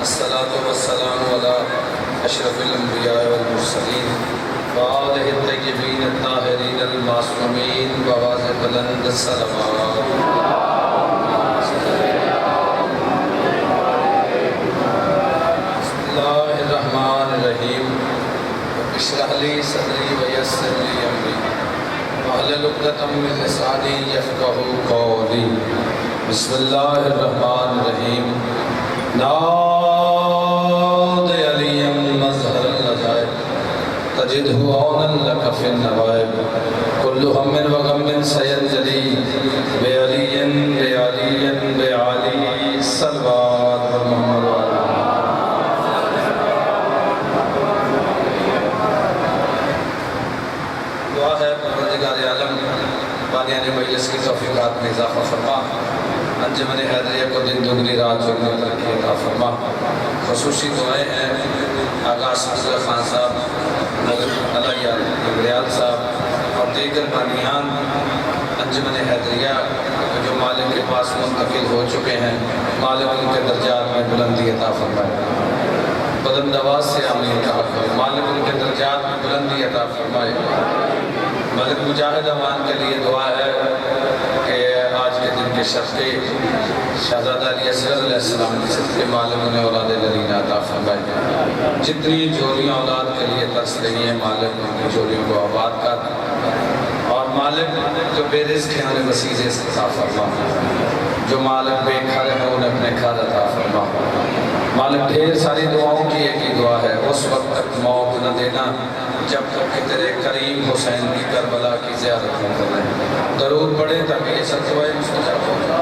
الصلاة والسلام على أشرف الأنبياء والمرسلين وآله الطيبين الطاهرين المعصومين وآواز بلند الصلوات. بسم الله الرحمن الرحيم. اشرح لي صدري ويسر لي أمري واحلل عقدة من لساني يفقهوا قولي. بسم الله الرحمن الرحيم. ناد عليا مظهر العجائب تجده عونا لك في النوائب كل هم وغم سينجلي بعلي بعلي بعلي صلوات محمد دعا ہے پروردگار عالم بانیان مجلس کی توفیقات میں اضافہ فرما، انجمن حیدریہ کو دن دگنی رات چگنی ترقی عطا فرما. خصوصی دعائیں ہیں آغا صدر خان صاحب، علیہ ابریال صاحب اور دیگر بانیان انجمن حیدریہ جو مالک کے پاس منتقل ہو چکے ہیں. مالک ان کے درجات میں بلندی عطا فرمائے. بلند آواز سے آمین کہا کرو. مالک ان کے درجات میں بلندی عطا فرمائے. ملک مجاہد امان کے لیے دعا ہے کہ آج کے دن کے شرقی شہزادہ علی اصغر علیہ السلام کی صدقے مالک انہیں اولاد لرینہ عطا فرمائے. جتنی جوڑیاں اولاد کے لیے ترس رہی ہیں مالک ان کی جوڑیوں کو آباد کر، اور مالک جو بے رزق ہیں انہیں وسیع رزق عطا فرما. جو مالک بے گھر ہیں انہیں اپنے گھر عطا فرما. مالک ڈھیر ساری دعاؤں کی ایک ہی دعا ہے، اس وقت تک موت نہ دینا جب تک کہ تیرے کریم حسین کی کربلا کی زیارت نہ کر رہے. درود پڑھیں تاکہ یہ سب دعائیں مستجاب ہو جائیں.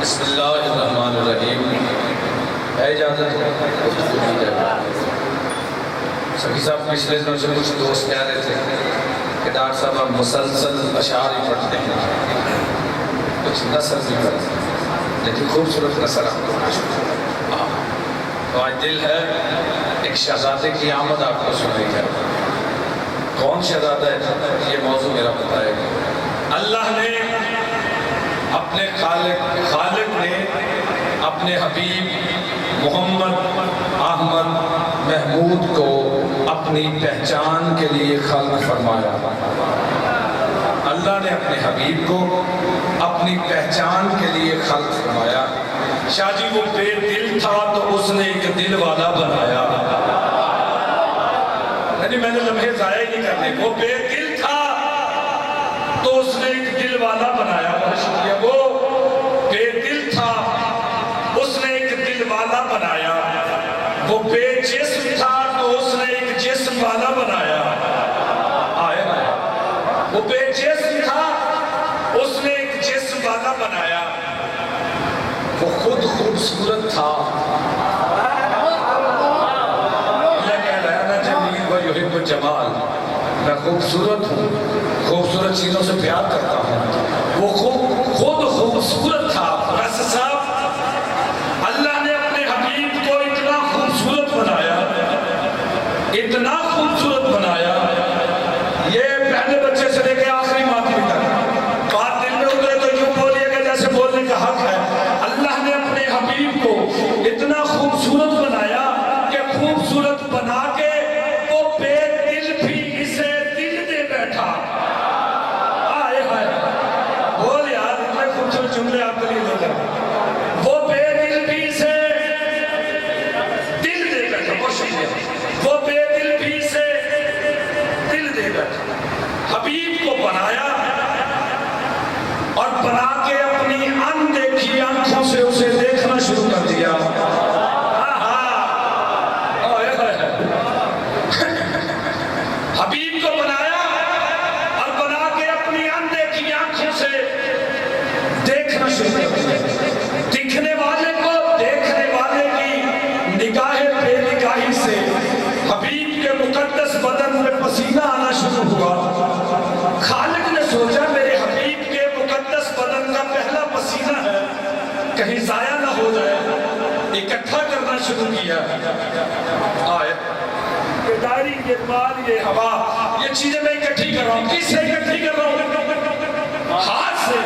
بسم اللہ الرحمن الرحیم. ہے اجازت گفتگو کی جائے. سبھی صاحب پچھلے دنوں سے کچھ دوست کہہ رہے تھے کہ ڈاکٹر صاحب آپ مسلسل اشعار ہی پڑھتے ہیں، کچھ نثر بھی کرتے ہیں، لیکن خوبصورت نثر آپ کو تو آج دل ہے ایک شہزادے کی آمد آپ کو سنائی ہے. کون شہزادہ ہے یہ موضوع میرا بتائے گا. اللہ نے اپنے خالق نے اپنے حبیب محمد احمد محمود کو اپنی پہچان کے لیے خلق فرمایا. اللہ نے اپنے حبیب کو اپنی پہچان کے لیے خلق فرمایا. شاہ جی وہ بے دل تھا تو اس نے ایک دل والا بنایا. یعنی میں نے لمحے ضائع نہیں کرنے. وہ بے دل تھا تو اس نے ایک دل والا بنایا. بہت شکریہ. وہ بے دل تھا اس نے ایک دل والا بنایا. وہ بے جسم تھا تو اس نے ایک جسم والا بنایا. آئے وہ بے جسم تھا اس نے ایک جسم والا بنایا. وہ خود خوبصورت تھا. یہ کہہ رہا ہے نا جمیل و یحب الجمال. میں خوبصورت ہوں، خوبصورت چیزوں سے پیار کرتا ہوں. وہ خود خوبصورت تھا. رس صاحب اللہ نے اپنے حبیب کو اتنا خوبصورت بنایا، اتنا خوبصورت بنایا. یہ پہلے بچے سے لے کے آخری ماتم تک بات دل میں اترے تو یوں بولیے گا جیسے بولنے کا حق ہے. اللہ نے اپنے حبیب کو اتنا خوبصورت بنایا کہ خوبصورت بنا کے وہ بے دل بھی اسے دل دے بیٹھا. آئے ہائے بول یار اتنے خوبصورت جملے آپ کے لیے لے جائیں. وہ بے دل بھی اسے دل دے بیٹھا. بہت شکریہ. وہ بے دل بھی اسے دل دے بیٹھا. حبیب کو بنایا اور بنا کے اپنی اندیکھی آنکھوں سے اسے دیکھنا شروع کر دیا. حبیب کو بنایا اور بنا کے اپنی اندیکھی آنکھوں سے دیکھنا شروع کر دیا. دکھنے والے کو دیکھنے والے کی نگاہ بے نگاہی سے حبیب کے مقدس بدن میں پسینہ آنا شروع ہوا. خالق نے سوچا میرے حبیب کے مقدس بدن کا پہلا پسینہ ہے، کہیں ضائع نہ ہو جائے. اکٹھا کرنا شروع کیا. آئے یہ داری، یہ مال، یہ ہوا، یہ چیزیں میں اکٹھی کر رہا ہوں. کس سے اکٹھی کر رہا ہوں؟ ہاتھ سے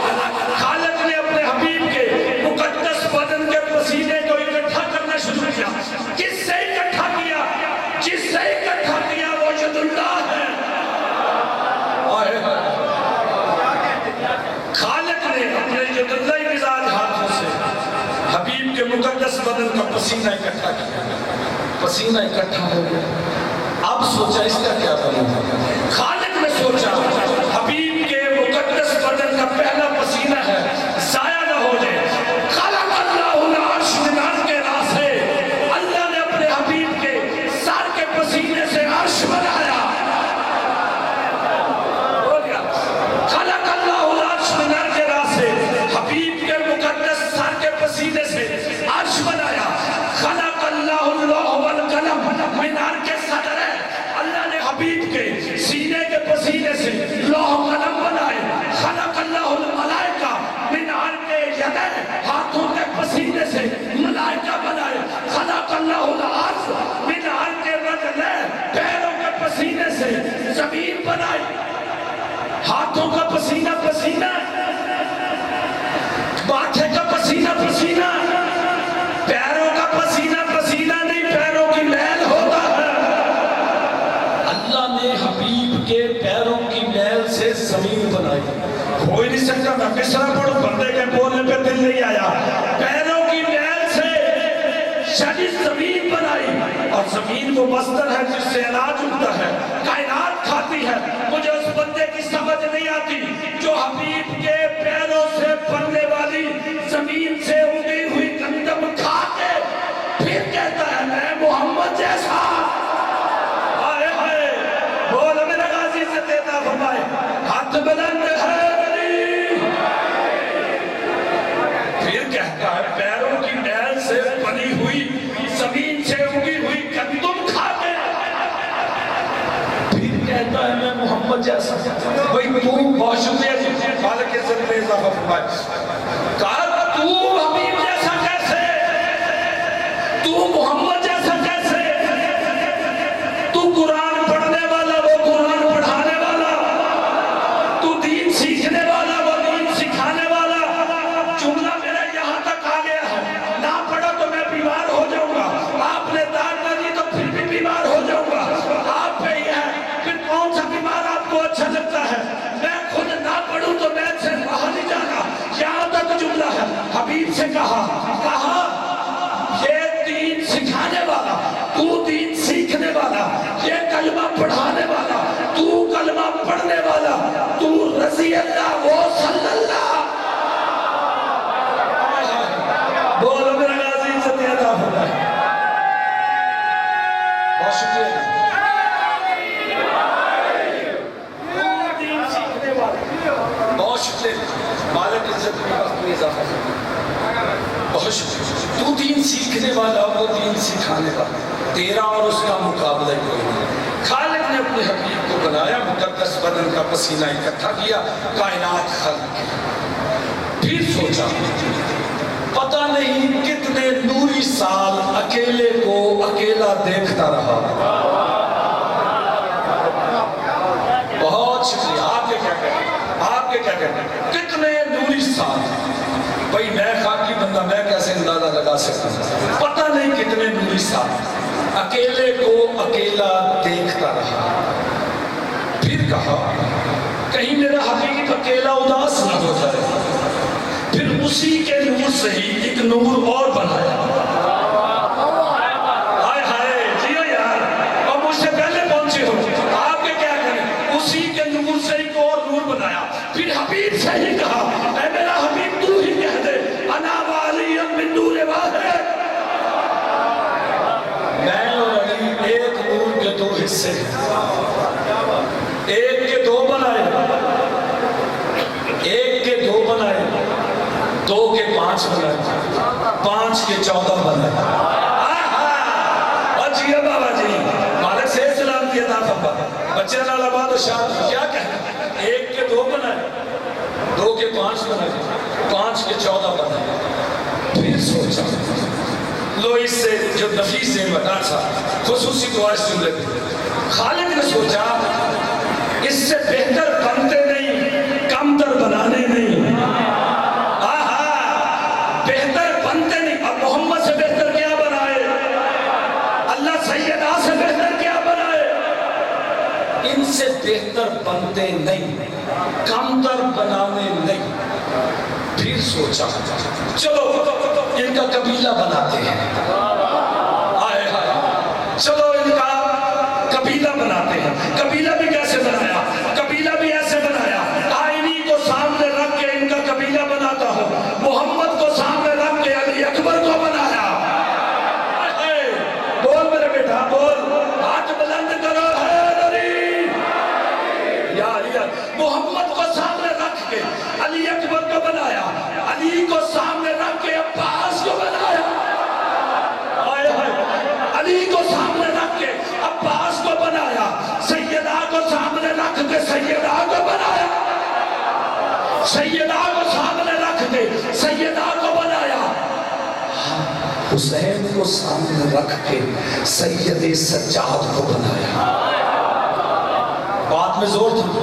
خالق نے اپنے حبیب کے مقدس بدن کے پسینے کو اکٹھا کرنا شروع کیا. کس سے اکٹھا کیا؟ جس سے اکٹھا کیا وہ ید اللہ ہے. خالق نے اپنے ید اللہ مزاج ہاتھوں سے حبیب کے مقدس بدن کا پسینہ اکٹھا کیا. پسینہ اکٹھا ہو گیا. اب سوچا اس کا کیا بنے. خالق نے سوچا حبیب کے مقدس بدن کا پہلا پسینہ ہے, ضائع نہ ہو جائے. خلق اللہ العرش من عرش کے راسے, اللہ نے اپنے حبیب کے سر کے پسینے سے عرش بنایا. خلق اللہ العرش من عرش کے راسے, حبیب کے مقدس سر کے پسینے سے عرش بنایا. خلق اللہ اللوح والقلم من عرش کے صدر, اللہ نے حبیب کے سینے کے پسینے سے لوح و قلم بنائے. خلق اللہ الملائکہ من عرق یدہ, ہاتھوں کے پسینے سے ملائکہ بنائے. خلق اللہ الارض من عرق رجلہ, پیروں کے پسینے سے زمین بنائی. ہاتھوں کا پسینہ پسینہ, ماتھے کا پسینہ پسینہ, پیروں کا پسینہ پسینہ نہیں, پیروں کی میل ہوتا ہے. اللہ نے حبیب کے پیروں کی میل سے زمین بنائی. ہو ہی نہیں سکتا, میں مصرع پڑھوں, بندے کے بولنے پہ دل نہیں آیا. پیروں کی میل سے شدید زمین بنائی, اور زمین وہ مصدر ہے جس سے اناج اگتا ہے, کائنات کھاتی ہے. مجھے اس بندے کی سمجھ نہیں آتی جو حبیب کے پیروں سے بننے والی زمین سے اگی ہوئی گندم کھا کے پھر کہتا ہے میں محمد جیسا. بول میرا غازی سے دیتا فرمائے, ہاتھ بلند ہے میری. پھر کہتا ہے پیروں کی میل سے بنی ہوئی زمین سے اگی ہوئی گندم کھا کے پھر کہتا ہے میں محمد جیسا. بھئی تو بہت شکریہ جی, مالک عزت میں اضافہ فرمائے. کہا تو حبیب جیسا کیسے, تو محمد جیسا کیسے, تو قرآن پڑھنے والا وہ قرآن پڑھانے والا, تو دین سیکھنے والا وہ دین سکھانے والا. جملہ میرا یہاں تک آ گیا ہے, نہ پڑھا تو میں بیمار ہو جاؤں گا, آپ نے داد نہ دی تو پھر بھی بیمار ہو جاؤں گا. آپ پہ ہی ہے, پھر کون سا بیمار آپ کو اچھا لگتا ہے. میں خود نہ پڑھوں تو میں سے باہر نہیں جانا. یہاں تک جملہ ہے. حبیب سے کہا یہ دین سکھانے والا, تو دین سیکھنے والا, یہ کلمہ پڑھانے والا, تو کلمہ پڑھنے والا, تو رضی اللہ وہ صلی اللہ. بولو میرا غازی سے دیتا ہوتا ہے. بہت شکریہ. تو دین سیکھنے والا, بہت شکریہ. مالک عزت میں وقت میں اضافہ بہت شکریہ. تو دین سیکھنے والا, وہ دین سکھانے والا, تیرا اور اس کا مقابلہ کوئی نہیں. خالق نے اپنے حبیب کو بنایا, مقدس بدن کا پسینہ اکٹھا کیا, کائنات خلق کی. پھر سوچا پتہ نہیں کتنے نوری سال اکیلے کو اکیلا دیکھتا رہا. بہت شکریہ. آپ کے کیا کہتے ہیں, آپ کے کیا کہتے ہیں, کتنے نوری سال. بھئی میں خاکی بندہ, میں کیسے اندازہ لگا سکتا ہوں. پتہ نہیں کتنے نوری سال اکیلے کو اکیلا دیکھتا رہا. پھر کہا کہیں میرا حبیب اکیلا اداس نہ ہو جائے. پھر اسی کے نور سے ہی ایک نور اور بنایا. ہائے ہائے جیو یار, اور مجھ سے پہلے پہنچے ہو, آپ کے کیا کریں. اسی کے نور سے ایک اور نور بنایا. پھر حبیب سے ہی کہا اے میرا حبیب تو ہی کہہ دے انا والی من نور واحد. میں اور علی ایک نور کے دو حصے ہیں. ایک کے دو بنائے, ایک کے دو بنائے, 2 کے 5 بنائے, 5 کے 14 بنائے. اور جی بابا جی, مالک سے سلام کیا تھا پپا, بچے نال آباد و شاد. کیا کہنا, 1 کے 2 بنائے, 2 کے 5 بنائے, 5 کے 14 بنائے. پھر سوچا لو اس سے جو نفیس ہے بتا تھا خصوصی دعا اس جملے پہ. خالق نے سوچا اس سے بہتر بنتے نہیں, کم تر بنانے بہتر بنتے نہیں. اب محمد سے بہتر کیا بنائے؟ اللہ سیدہ سے بہتر کیا بنائے؟ ان سے بہتر بنتے نہیں، کمتر بنانے نہیں. پھر سوچا چلو ان کا قبیلہ بناتے ہیں. آئے ہائے، چلو ان کا قبیلہ بناتے ہیں. قبیلہ بھی کیسے بنایا؟ قبیلہ بھی ایسے بنایا، آئینی کو سامنے رکھ کے ان کا قبیلہ بناتا ہوں. محمد کو سامنے رکھ کے علی اکبر کو بنایا. بول میرے بیٹا بول، ہاتھ بلند کرو، محمد کو سامنے رکھ کے علی اکبر کو بنایا، علی کو سامنے رکھ کے عباس کو بنایا. علی کو سامنے رکھ کے عباس کو بنایا، سیدہ کو سامنے رکھ کے سیدہ کو بنایا، سیدہ کو سامنے رکھ کے سیدہ کو بنایا، حسین کو سامنے رکھ کے سید سجاد کو بنایا. بات میں زور تھا،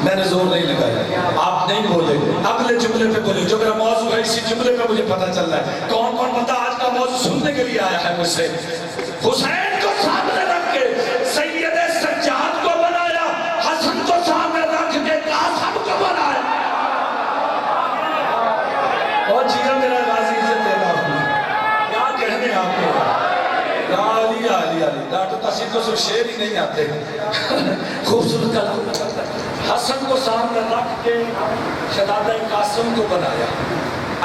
میں نے زور نہیں لگایا. آپ نہیں بولے، اگلے جملے پہ بولے جو میرا موضوع ہے. اسی جملے پہ مجھے پتہ چل رہا ہے کون کون بندہ آج کا موضوع سننے کے لیے آیا ہے مجھ سے. حسین کو سامنے رکھ کے سید سجاد کو بنایا، حسن کو سامنے رکھ کے قاسم کو بنایا. اور جیگا میرا غازی سے پیدا ہوں، کیا کہنے آپ کو. علی علی علی ڈاکٹر تاثیر کو صرف شعر ہی نہیں آتے، خوبصورت کلام. حسن کو سامنے رکھ کے شہزادہ قاسم کو بنایا.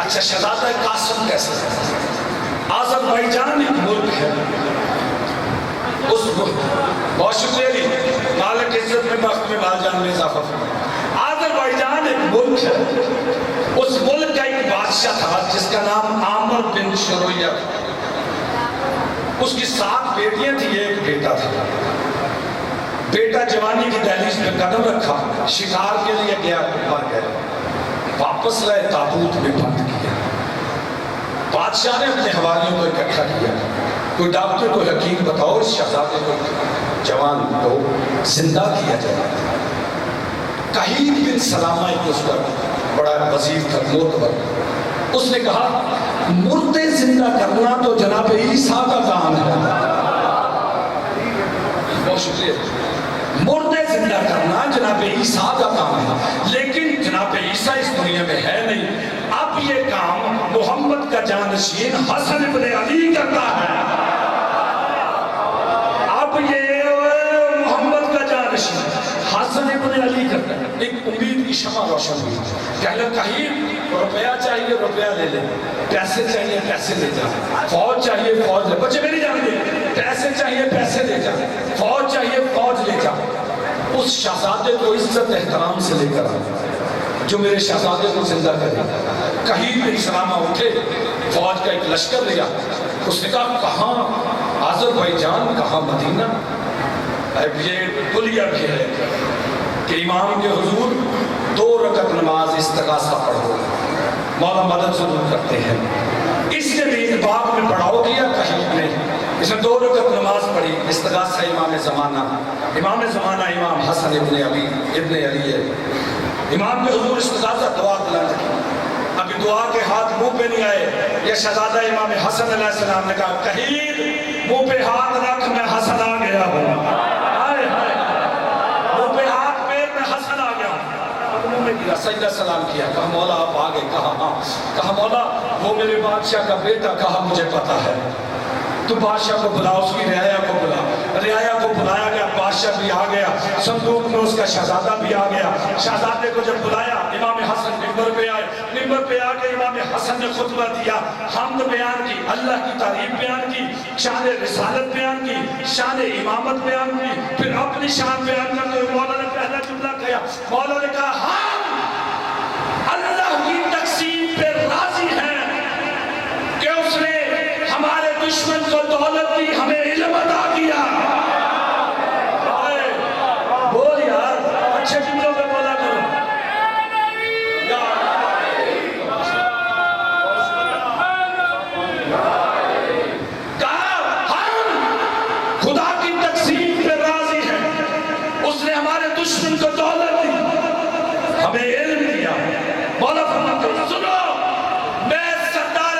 اچھا شہزادہ قاسم کیسے؟ آذربائیجان ایک ملک ہے، اس بہت شکریہ علی مالک عزت میں وقت میں بال جان میں اضافہ فرمایا. آذربائیجان ایک ملک ہے، اس ملک کا ایک بادشاہ تھا جس کا نام عامر بن شرویہ. اس کی 7 بیٹیاں تھیں، ایک بیٹا تھا. بیٹا جوانی کی دہلیز پہ قدم رکھا، شکار کے لیے گیا، مر گیا. واپس لائے، تابوت میں بند کیا. بادشاہ نے اپنے حوالیوں کو اکٹھا کیا، کوئی ڈاکٹر کوئی حکیم بتاؤ اس شہزادے کو جوان کو زندہ کیا جائے. کہیل بن سلامہ ایک اس کا بڑا وزیر تھا معتبر. اس نے کہا مردے زندہ کرنا تو جناب عیسیٰ کا کام ہے. بہت شکریہ. مردے زندہ کرنا جناب عیسیٰ کا کام ہے، لیکن جناب عیسیٰ اس دنیا میں ہے نہیں. اب یہ کام محمد کا جانشین حسن ابن علی کرتا ہے. اب یہ محمد کا جانشین حسن ابن علی کرتا ہے. ایک امید کی شمع روشن ہوئی. کہنے کہیں روپیہ چاہیے روپیہ لے لے، پیسے چاہیے پیسے لے جا، فوج چاہیے فوج لے. بچے میری جان دے، پیسے چاہیے پیسے لے جا، فوج چاہیے فوج لے جا. اس شہزادے کو عزت احترام سے لے کر جو میرے شہزادے کو زندہ کرے. کہیں بن سلامہ اٹھے، فوج کا ایک لشکر لیا. اس نے کہا کہاں آذربائیجان کہاں مدینہ. اب یہ بلیہ بھی ہے کہ امام کے حضور 2 رکعت نماز استغاثہ پڑھو، مولا مدد ضرور کرتے ہیں. اس نے بھی اتفاق میں پڑھاؤ کیا. کہیں نے اس نے 2 رکعت نماز پڑھی استغاثہ امام زمانہ. امام زمانہ امام حسن ابن علی ہے. امام کے حضور استغاثہ دعا بلند کی. ابھی دعا کے ہاتھ منہ پہ نہیں آئے. یہ شہزادہ امام حسن علیہ السلام نے کہا کہیں منہ پہ ہاتھ رکھ، میں حسن آ گیا ہوں. منہ پہ ہاتھ پیر میں حسن آ گیا. منہ میں گرا، سجدہ سلام کیا. کہا مولا آپ آ گئے. کہا ہاں. کہا مولا وہ میرے بادشاہ کا بیٹا. کہا مجھے پتا ہے. تو بادشاہ کو بلا، اس کی رعایا کو بلا. رعایا کو بلایا گیا، بادشاہ بھی آ گیا، صندوق میں اس کا شہزادہ بھی آ گیا. شہزادے کو جب بلایا امام حسن ممبر پہ آئے. ممبر پہ آ کے امام حسن نے خطبہ دیا، حمد بیان کی، اللہ کی تعریف بیان کی، شان رسالت بیان کی، شان امامت بیان کی. پھر اپنی شان بیان کرتے ہوئے مولا نے پہلا جملہ کہا. مولا نے کہا ہم اللہ کی تقسیم پہ راضی ہیں کہ اس نے ہمارے دشمن کو دولت دی، ہمیں علم عطا کیا. بول یار اچھے جملوں پہ بولا کرو. کہا ہم خدا کی تقسیم پہ راضی ہیں، اس نے ہمارے دشمن کو دولت دی، ہمیں علم دیا. مولا فرماتے ہیں سنو، میں سردار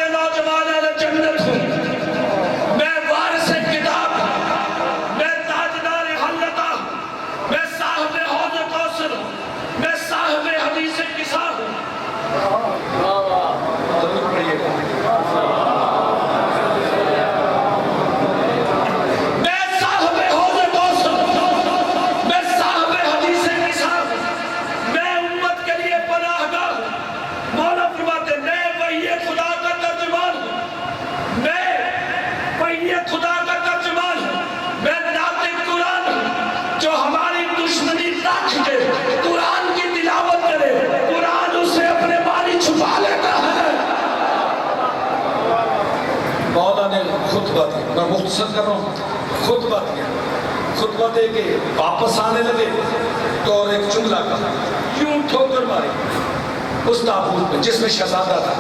مولا نے خطبہ دیا، میں مختصر کر رہا ہوں، خطبہ دیا، خطبہ دے کے واپس آنے لگے تو اور ایک جملہ کہا، یوں ٹھوکر ماری اس تابوت میں جس میں شہزادہ تھا،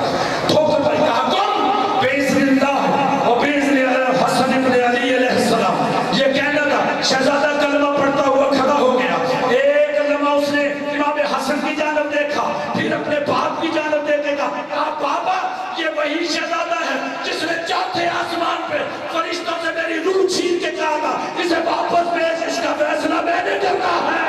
ٹھوکر ماری، کہا کون؟ بِإِذْنِ اللَّهِ وَبِإِذْنِ حسن ابن علی علیہ السلام، یہ کہنا تھا۔ شہزادہ کلمہ پڑھتا ہوا کھڑا ہو گیا، ایک لمحہ اس نے امام حسن کی جانب دیکھا، پھر اپنے باپ کی جانب دیکھے گا، کہا بابا یہ وہی شہزادہ ہے جس نے چوتھے آسمان پہ فرشتوں سے میری روح چھین کے کہا تھا اسے واپس بھیج، اس کا فیصلہ میں نے کرنا ہے۔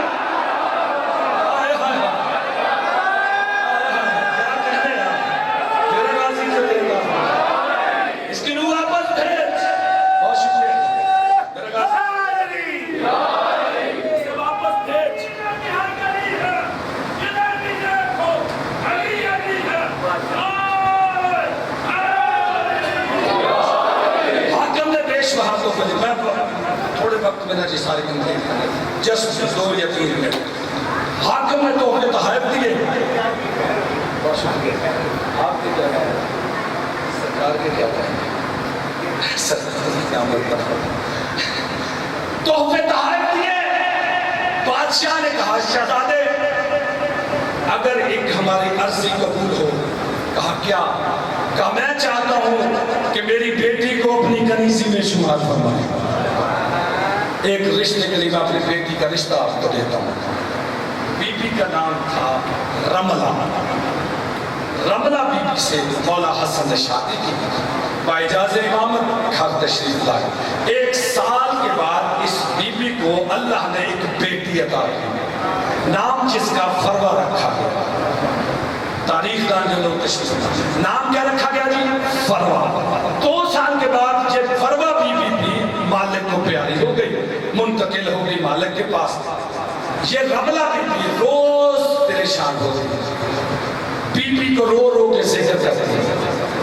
تھوڑے وقت میں نے ساری کمپلیٹ کریں، جسٹ 2 یا 3 منٹ۔ حاکم نے تحفے تحائف دیے، بہت شکریہ، آپ کے کیا کہیں، سرکار کے کیا کہیں، سرکار کی قیامت پر تحفے تحائف دیے۔ بادشاہ نے کہا شہزادے اگر ایک ہماری عرضی قبول ہو، کہا کیا؟ کہا میں چاہتا ہوں کہ میری بیٹی کو اپنی کنیزی میں شمار فرمائے۔ ایک رشتے کے لیے میں اپنی بیٹی کا رشتہ آپ کو دیتا ہوں۔ بی بی کا نام تھا رملہ۔ رملہ بی بی سے مولا حسن نے شادی کی، باجاز امامت گھر تشریف لائے۔ 1 سال کے بعد اس بی بی کو اللہ نے ایک بیٹی عطا کی، نام جس کا فروہ رکھا گیا۔ تاریخ دان جو لوگ تشریف لائے، نام کیا رکھا گیا جی؟ فروہ۔ 2 سال کے بعد جب فروہ بی بی بھی مالک کو پیاری ہو گئی، منتقل ہو گئی مالک کے پاس، یہ رملہ بی بی روز پریشان ہو گئی، بی بی کو رو رو کے ذکر کرتی ہے،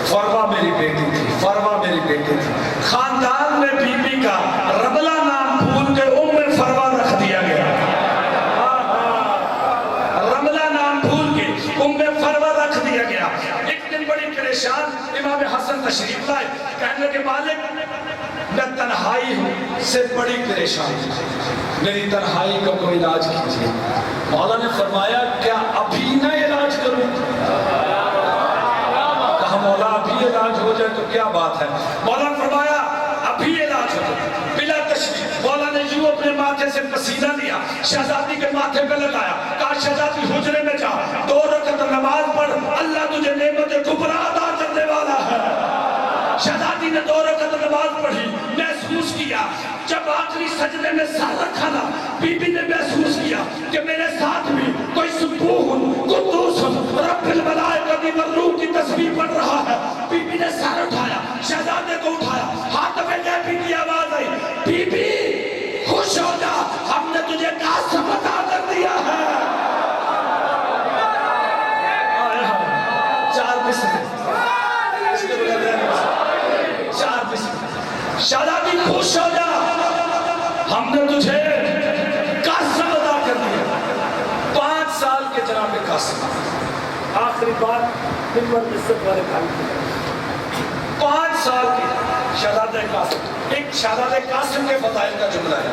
فروہ میری بیٹی تھی، فروہ میری بیٹی تھی۔ خاندان میں بی بی کا رملہ نام بھول کے فروہ رکھ دیا گیا، رملہ نام بھول کے فروہ رکھ دیا گیا۔ ایک دن بڑی پریشان امام حسن تشریف لائے، کہنے لگے مالک میں تنہائی ہوں سے بڑی پریشان ہوں، میری تنہائی کا کوئی علاج کیجیے۔ مولا نے فرمایا کیا ابھی نہ علاج کروں؟ کہا مولا ابھی علاج ہو جائے تو کیا بات ہے؟ مولا نے فرمایا ابھی علاج ہو جائے، بلا تشریف۔ مولا نے یوں اپنے ماتھے سے پسینہ لیا، شہزادی کے ماتھے پہ لگایا، کہا شہزادی حجرے میں جا، 2 رکعت نماز پڑھ، اللہ تجھے نعمت کبریٰ عطا کرنے والا ہے۔ شہزادی نے 2 رکعت نماز پڑھی، محسوس کیا جب آخری سجدے میں سر رکھا نا، بی بی نے محسوس کیا کہ میرے ساتھ بھی کوئی سبوح قدوس رب الملائکۃ والروح کی تسبیح پڑھ رہا ہے۔ بی بی نے سر اٹھایا، شہزادے کو اٹھایا، ہاتھ میں بی کی آواز آئی، بی بی خوش ہو جا، ہم نے تجھے قاسم عطا کر دیا ہے۔ 4 مصرے، شہزادی خوش ہو جا، ہم نے تجھے قاسم عطا کر دیا۔ 5 سال کے جناب قاسم، آخری بات منبر عزت والے بھائی کی، 5 سال کے شہزادہ قاسم۔ ایک شہزادہ قاسم کے فضائل کا جملہ ہے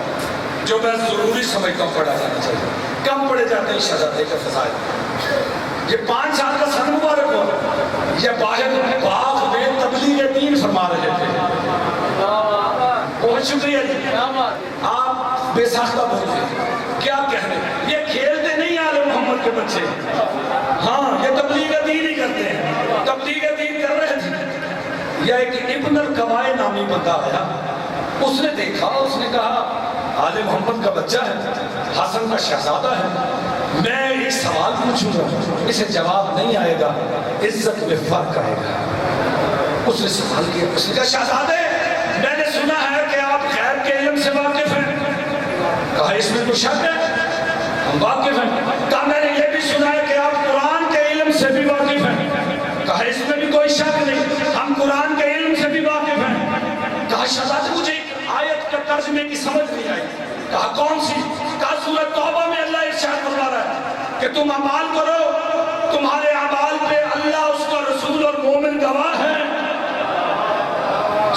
جو میں ضروری سمجھتا ہوں پڑھا جانا چاہیے، کم پڑھے جاتے ہیں شہزادے کے فضائل۔ یہ 5 سال کا سن مبارک ہو، یہ باہر باغ میں تبلیغ دین فرما رہے تھے۔ بہت شکریہ جی، آپ بے ساختہ بولتے کیا کہہ رہے ہیں؟ یہ کھیلتے نہیں آل محمد کے بچے، ہاں یہ تبلیغ دین ہی کرتے ہیں، تبلیغ دین کر رہے تھے۔ یا ایک ابن القوائے نامی بندہ آیا، اس نے دیکھا، اس نے کہا آل محمد کا بچہ ہے، حسن کا شہزادہ ہے، میں ایک سوال پوچھوں گا، اسے جواب نہیں آئے گا، عزت میں فرق آئے گا۔ اس نے سوال کیا، اس نے کہا شہزادے میں نے سنا ہے کہ آپ غیب کے علم سے واقف ہیں۔ کہا اس میں کوئی شک ہے؟ ہم واقف ہیں۔ کہا میں نے یہ بھی سنا ہے کہ آپ قرآن کے علم سے بھی واقف ہیں۔ کہا اس میں بھی کوئی شک نہیں، ہم قرآن کے علم سے بھی واقف ہیں۔ کہا شہزادے مجھے آیت کا ترجمے کی سمجھ نہیں آئی۔ کہا کون سی؟ کہا سورہ توبہ میں اللہ ارشاد فرما رہا ہے کہ تم اعمال کرو، تمہارے اعمال پہ اللہ، اس کا رسول اور مومن گواہ ہے۔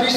20